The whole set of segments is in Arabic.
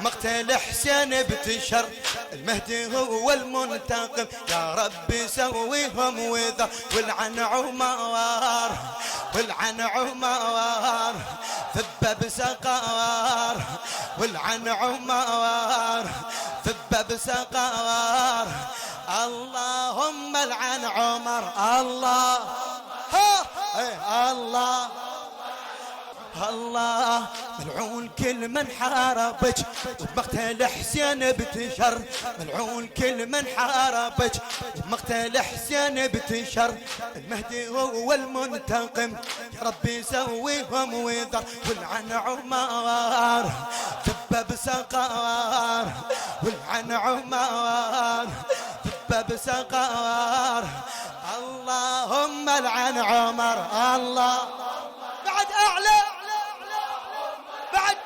مقتل حسين بتشر المهدي هو المنتقم، يا رب سويهم وذا والعن عمار والعن عمار ثب بسقار والعن عمار ثب بسقار. اللهم العن عمر الله الله الله ملعون كل من حاربك وبمقتل حسين بتشر، ملعون كل من حاربك وبمقتل حسين بتشر. المهدي هو المنتقم، يا ربي سويهم وذر والعن عمار ثب بسقار والعن عمار ثب بسقار. اللهم العن عمر الله بعد أعلى بعد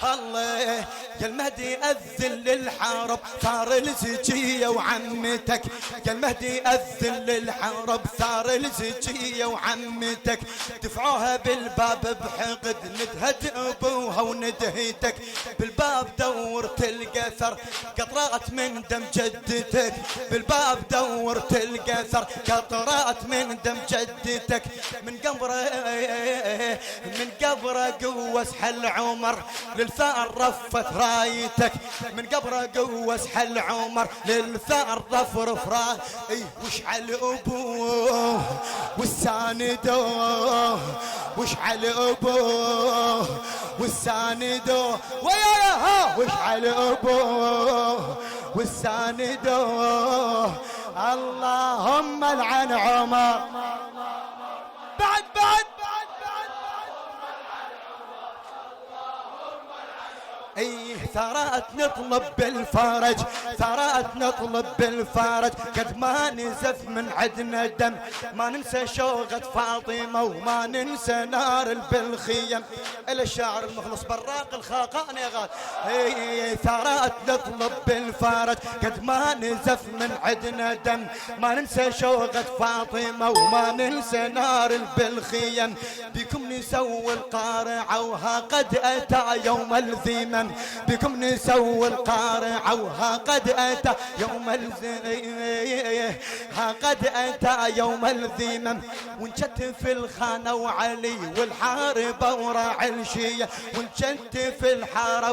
الله. يا المهدي أذن للحرب ثار الزكية وعمتك، يا المهدي أذن للحرب ثار الزكية وعمتك. دفعوها بالباب بحقد ندهت أبوها وندهيتك، بالباب دور تلقى ثر قطرات من دم جدتك، بالباب دور تلقى ثر قطرات من دم جدتك. من قبره قوة حل عمر للثار رفت رايتك، من قبره قوة حل عمر للثار رفرف راي. وشعل ابوه والساندوه وشعل ابوه والساندوه وياها وشعل ابوه والساندوه. اللهم العن عمر بعد ايه ثارات نطلب بالفرج، ثارات نطلب بالفرج. قد ما نزف من عدنا دم، ما ننسى شوقة فاطمة وما ننسى نار بالخيم. الى الشاعر المخلص براق الخاقان يا غاد. ايه ثارات نطلب بالفرج، قد ما نزف من عدنا دم، ما ننسى شوقة فاطمة وما ننسى نار بالخيم. بكم نسوي القارعة وها قد اتى يوم الذمم، بكم نسوي القارعة وها قد أتى يوم ها قد أتى يوم الذمم. ونشتف الخانة وعلي والحاربة وراعي الشية، ونشتف الحارب